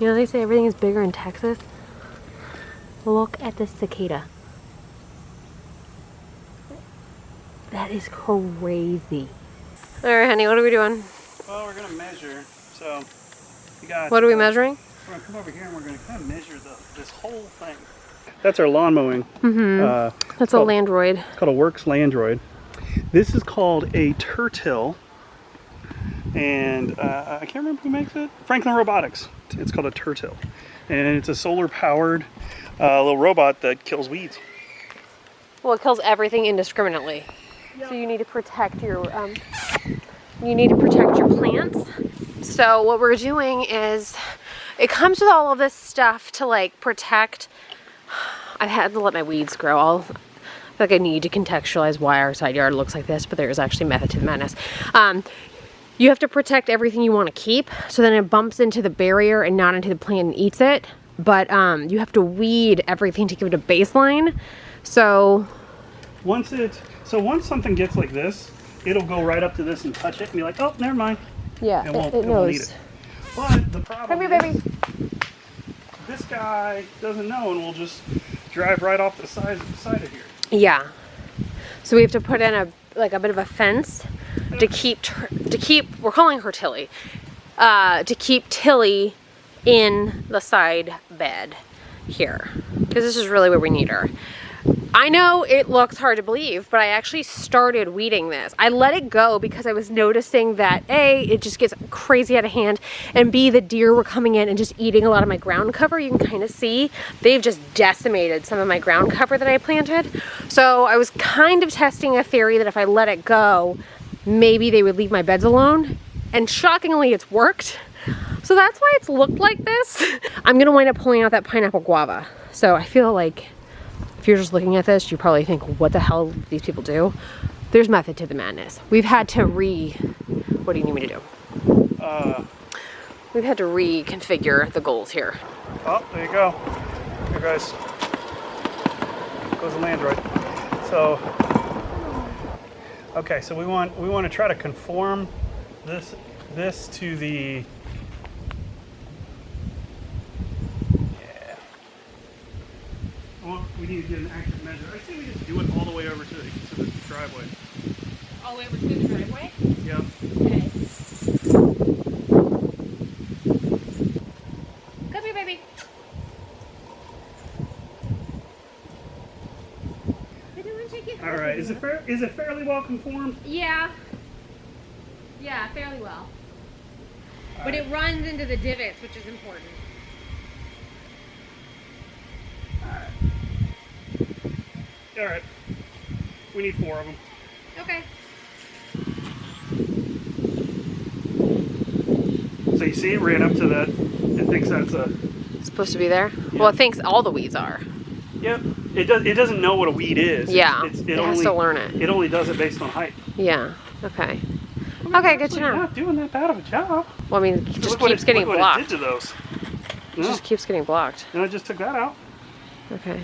You know, they say everything is bigger in Texas. Look at this cicada. That is crazy. All right, honey, what are we doing? Well, we're gonna measure. So you got. What are we measuring? We're gonna come over here and we're gonna kind of measure this whole thing. That's our lawn mowing. That's a Landroid. It's called a Works Landroid. This is called a Terrtill, and I can't remember who makes it. Franklin Robotics. It's called a Terrtill, and it's a solar-powered little robot that kills weeds. Well, it kills everything indiscriminately. Yep. So you need to protect your plants. So what we're doing is, it comes with all of this stuff to like protect. I've had to let my weeds grow. I feel like I need to contextualize why our side yard looks like this, but there is actually method to the madness. You have to protect everything you want to keep, so then it bumps into the barrier and not into the plant and eats it. But you have to weed everything to give it a baseline. So once something gets like this, it'll go right up to this and touch it and be like, oh, never mind. Yeah, it knows. won't eat it. But the problem Come here, baby. This guy doesn't know and will just drive right off the side of here. Yeah. So we have to put in a bit of a fence to keep we're calling her Tilly, to keep Tilly in the side bed here, because this is really where we need her. I know it looks hard to believe, but I actually started weeding this. I let it go because I was noticing that A, it just gets crazy out of hand, and B, the deer were coming in and just eating a lot of my ground cover. You can kind of see they've just decimated some of my ground cover that I planted. So I was kind of testing a theory that if I let it go, maybe they would leave my beds alone. And shockingly, it's worked. So that's why it's looked like this. I'm gonna wind up pulling out that pineapple guava. So I feel like if you're just looking at this, you probably think, what the hell do these people do? There's method to the madness. We've had to what do you need me to do? We've had to reconfigure the goals here. Oh, there you go. Here, guys. Goes the Landroid. So, okay, so we want to try to conform this to the. Well, we need to get an accurate measure. I say we just do it all the way over to the driveway. All the way over to the driveway? Yeah. Okay. Come here, baby. All right. Is it fairly well conformed? Yeah. Yeah, fairly well. But it runs into the divots, which is important. All right. We need 4 of them. Okay. So you see, it ran up to that. It thinks that's a. It's supposed to be there? Yeah. Well, it thinks all the weeds are. Yep. It doesn't know what a weed is. Yeah. It has only, to learn it. It only does it based on height. Yeah. Okay. Well, okay, good to know. Not doing that bad of a job. Well, I mean, it just keeps getting blocked. What it did to those. It just keeps getting blocked. And I just took that out. Okay.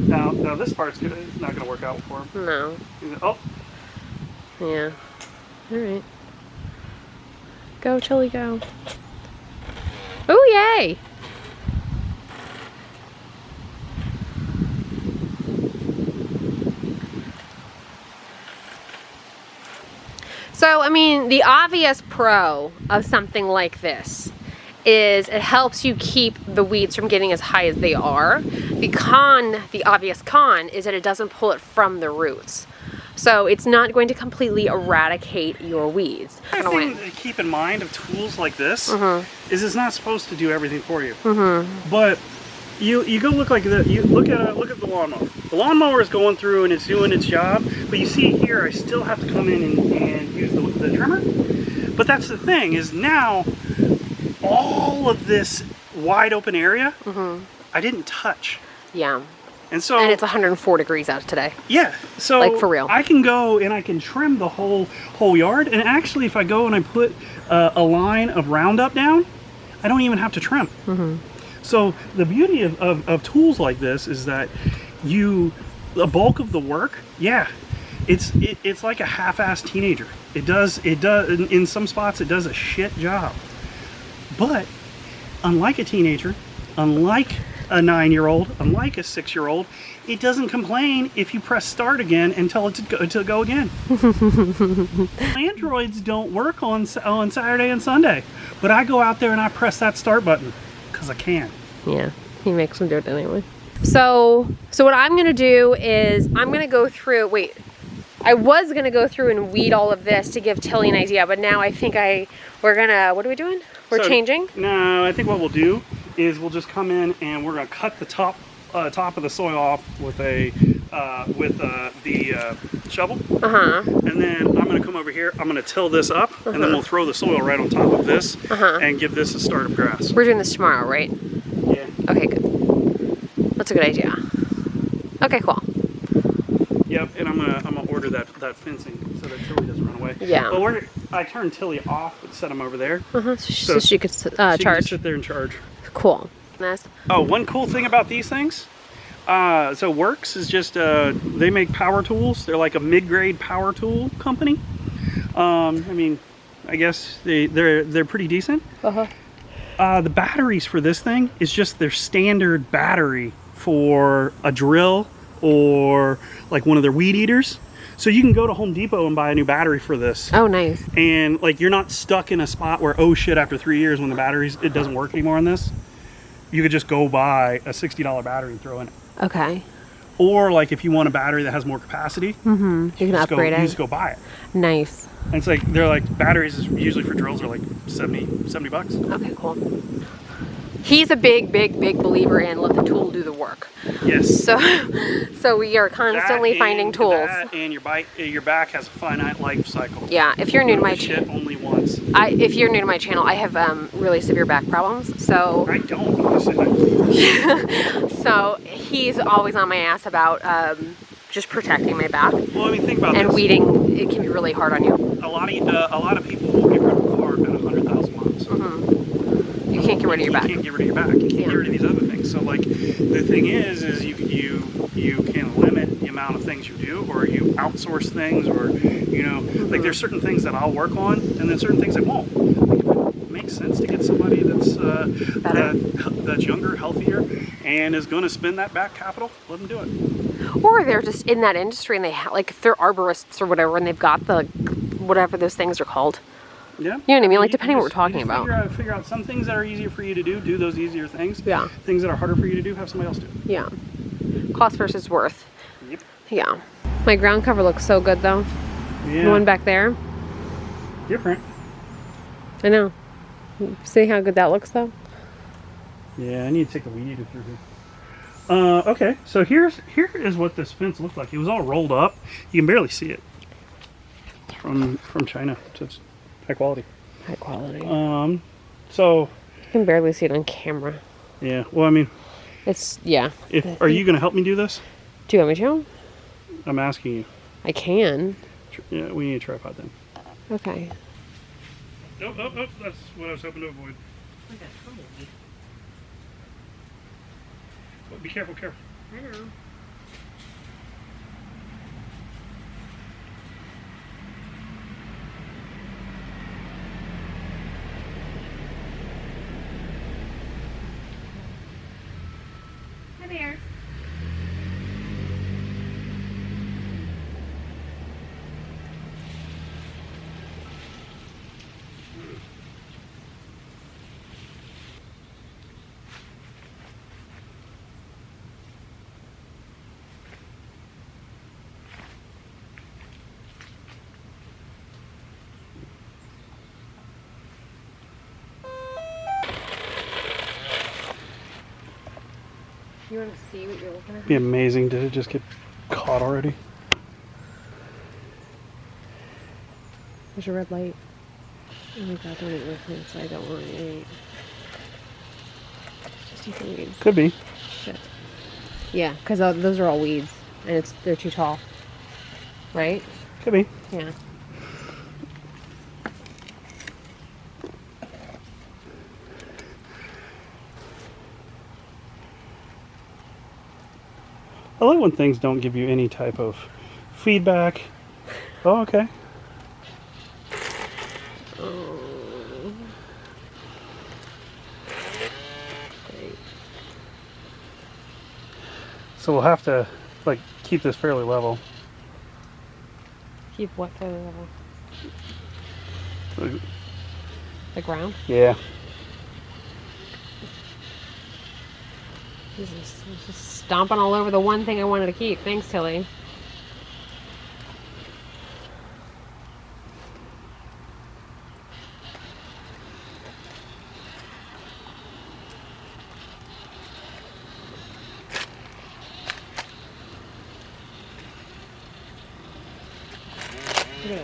Now this part's not going to work out for him. No. Oh. Yeah. All right. Go, Tilly, go. Oh, yay! So, I mean, the obvious pro of something like this is it helps you keep the weeds from getting as high as they are. The obvious con, is that it doesn't pull it from the roots. So it's not going to completely eradicate your weeds. The thing to keep in mind of tools like this is it's not supposed to do everything for you. But you go look like that. You look at the lawnmower. The lawnmower is going through and it's doing its job. But you see here, I still have to come in and use the trimmer. But that's the thing, is now all of this wide open area, I didn't touch. Yeah. And so, and it's 104 degrees out today. Yeah. So like for real. I can go and I can trim the whole yard. And actually, if I go and I put a line of Roundup down, I don't even have to trim. So the beauty of tools like this is that the bulk of the work, yeah, it's like a half-assed teenager. It does in some spots it does a shit job. But unlike a teenager, unlike a 9-year-old, unlike a 6-year-old, it doesn't complain if you press start again and tell it to go again. Androids don't work on Saturday and Sunday, but I go out there and I press that start button because I can. Yeah, he makes them do it anyway. So what I'm gonna do is I'm gonna go through. Wait, I was gonna go through and weed all of this to give Tilly an idea, but now I think we're gonna. What are we doing? We're changing. No, I think what we'll do is we'll just come in and we're gonna cut the top of the soil off with the shovel. And then I'm gonna come over here. I'm gonna till this up, and then we'll throw the soil right on top of this, and give this a start of grass. We're doing this tomorrow, right? Yeah. Okay, good. That's a good idea. Okay, cool. Yep, and I'm gonna order that fencing so that Tilly doesn't run away. Yeah. Well, I turned Tilly off and set him over there. So she could She can charge. sit there and charge. Cool. Nice. Oh, one cool thing about these things. So Works is just they make power tools. They're like a mid-grade power tool company. I mean, I guess they're pretty decent. The batteries for this thing is just their standard battery for a drill or like one of their weed eaters. So you can go to Home Depot and buy a new battery for this. Oh, nice. And like you're not stuck in a spot where, oh shit, after 3 years when it doesn't work anymore on this. You could just go buy a $60 battery and throw in it. Okay. Or like if you want a battery that has more capacity, you can upgrade it. You just go buy it. Nice. And it's like they're like batteries is usually for drills are like 70 bucks. Okay, cool. He's a big believer in let the tool do the work. Yes. So we are constantly finding tools. That and your back has a finite life cycle. Yeah, if you're new to my shit only once. if you're new to my channel, I have really severe back problems. So I don't honestly. So he's always on my ass about just protecting my back. Well, I mean, think about and this. weeding, it can be really hard on you. A lot of people will get rid of a car at 100,000 miles. You can't get rid of your back. You can't get rid of your back. You can't get rid of these other things. So like the thing is you can limit the amount of things you do, or you outsource things, or like there's certain things that I'll work on, and then certain things I won't. It makes sense to get somebody that's younger, healthier, and is going to spend that back capital. Let them do it. Or they're just in that industry and they like if they're arborists or whatever, and they've got the whatever those things are called. Yeah. You know what I mean? Like depending on what we're talking about. Figure out some things that are easier for you to do those easier things. Yeah. Things that are harder for you to do, have somebody else do. Yeah. Cost versus worth. Yep. Yeah. My ground cover looks so good though. Yeah. The one back there. Different. I know. See how good that looks though? Yeah, I need to take the weed eater through here. Okay, so here is what this fence looked like. It was all rolled up. You can barely see it from China. So it's high quality. High quality. So you can barely see it on camera. Yeah. Well, I mean, it's yeah. Are you going to help me do this? Do you want me to? I'm asking you. I can. Yeah, we need a tripod then. Okay. Oh, that's what I was hoping to avoid. Oh, be careful. I know. Hi there. You want to see what you're looking at? It'd be amazing to just get caught already. There's a red light. Oh my god, don't eat with me, so I don't want to eat. Just eat the weeds. Could be. Shit. Yeah, because those are all weeds, and they're too tall. Right? Could be. Yeah. I love when things don't give you any type of feedback, Oh, okay. So we'll have to like keep this fairly level. Keep what fairly level? The ground? Yeah. This is just stomping all over the one thing I wanted to keep. Thanks, Tilly. Yeah.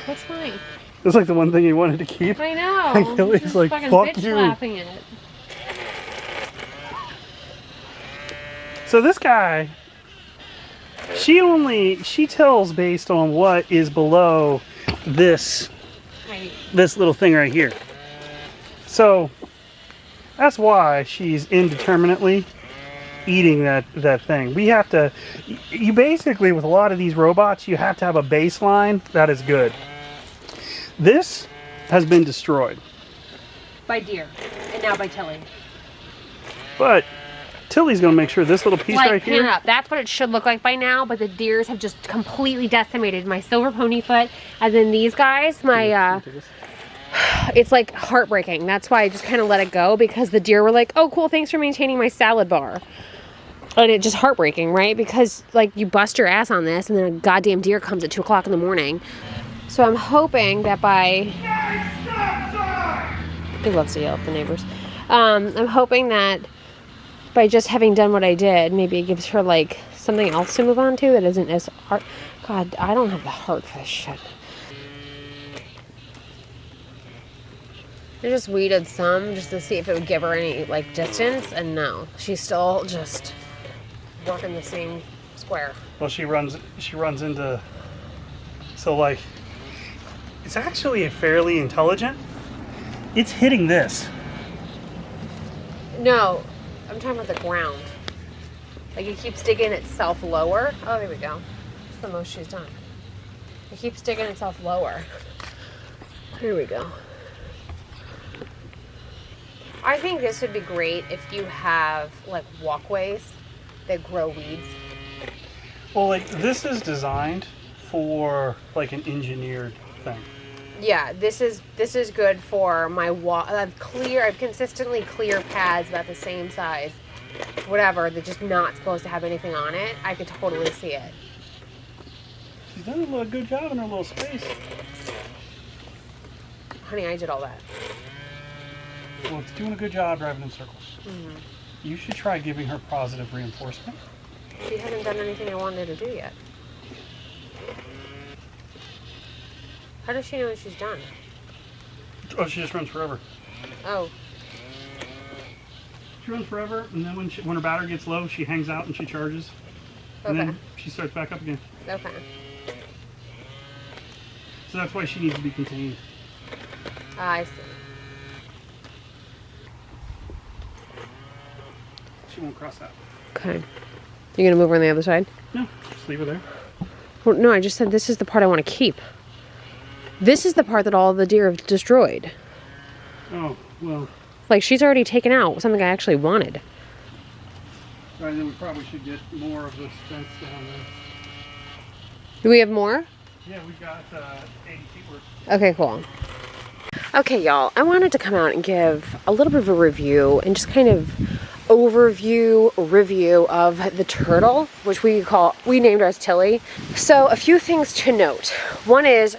That's fine. It's like the one thing you wanted to keep. I know. And Tilly's like, fuck bitch you. Laughing at it. So this guy, she tells based on what is below this little thing right here. So that's why she's indeterminately eating that thing. We have to, you basically, with a lot of these robots, you have to have a baseline that is good. This has been destroyed. By deer. And now by Tilly. But Tilly's going to make sure this little piece right here. Up. That's what it should look like by now, but the deers have just completely decimated my silver ponyfoot. And then these guys, it's like heartbreaking. That's why I just kind of let it go, because the deer were like, oh cool, thanks for maintaining my salad bar. And it's just heartbreaking, right? Because like you bust your ass on this and then a goddamn deer comes at 2 o'clock in the morning. So I'm hoping that by... He loves to yell at the neighbors. I'm hoping that by just having done what I did, maybe it gives her like something else to move on to that isn't as hard. God, I don't have the heart for this shit. I just weeded some just to see if it would give her any like distance, and no, she's still just working the same square. Well, she runs into, so like, it's actually fairly intelligent. It's hitting this. No, I'm talking about the ground. Like it keeps digging itself lower. Oh, there we go. That's the most she's done. It keeps digging itself lower. Here we go. I think this would be great if you have like walkways that grow weeds. Well, like this is designed for like an engineered thing. Yeah, this is good for my I've consistently clear pads about the same size, whatever. They're just not supposed to have anything on it. I could totally see it. She's done a good job in her little space. Honey, I did all that. Well, it's doing a good job driving in circles. Mm-hmm. You should try giving her positive reinforcement. She hasn't done anything I wanted her to do yet. How does she know when she's done? Oh, she just runs forever. Oh. She runs forever, and then when her battery gets low, she hangs out and she charges. And then she starts back up again. Okay. So that's why she needs to be contained. I see. She won't cross that. Okay. You gonna move her on the other side? No, just leave her there. Well, no, I just said this is the part I want to keep. This is the part that all the deer have destroyed. Oh, well. Like, she's already taken out something I actually wanted. Right, then we probably should get more of this fence down there. Do we have more? Yeah, we've got 80 feet worth. Okay, cool. Okay, y'all, I wanted to come out and give a little bit of a review and just kind of review of the Terrtill, which we named her as Tilly. So a few things to note. One is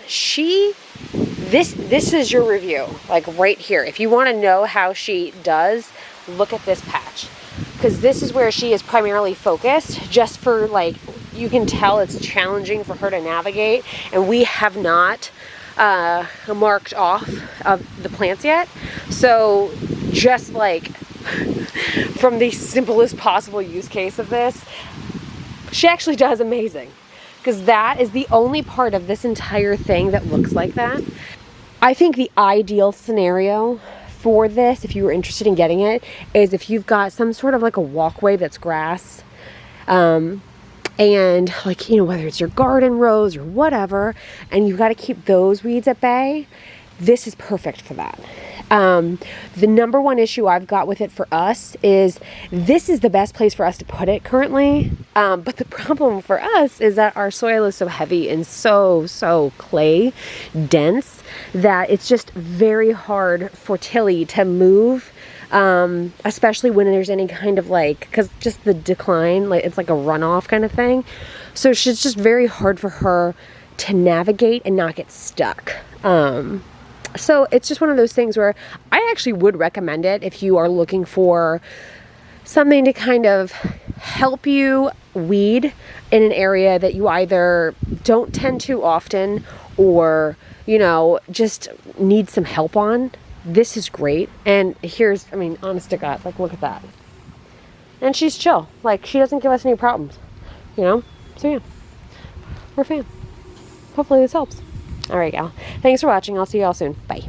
this is your review, like right here. If you want to know how she does, look at this patch, because this is where she is primarily focused, just for like, you can tell it's challenging for her to navigate, and we have not marked off the plants yet. So just like from the simplest possible use case of this, she actually does amazing, because that is the only part of this entire thing that looks like that. I think the ideal scenario for this, if you were interested in getting it, is if you've got some sort of like a walkway that's grass, and like, you know, whether it's your garden rows or whatever, and you've got to keep those weeds at bay, this is perfect for that. The number one issue I've got with it for us is this is the best place for us to put it currently. But the problem for us is that our soil is so heavy and so clay dense that it's just very hard for Tilly to move. Especially when there's any kind of like, because just the decline, like it's like a runoff kind of thing. So it's just very hard for her to navigate and not get stuck. So it's just one of those things where I actually would recommend it if you are looking for something to kind of help you weed in an area that you either don't tend to often or, you know, just need some help on. This is great. And here's, I mean, honest to God, like, look at that. And she's chill. Like, she doesn't give us any problems, you know? So yeah, we're a fan. Hopefully this helps. All right, gal. Thanks for watching. I'll see you all soon. Bye.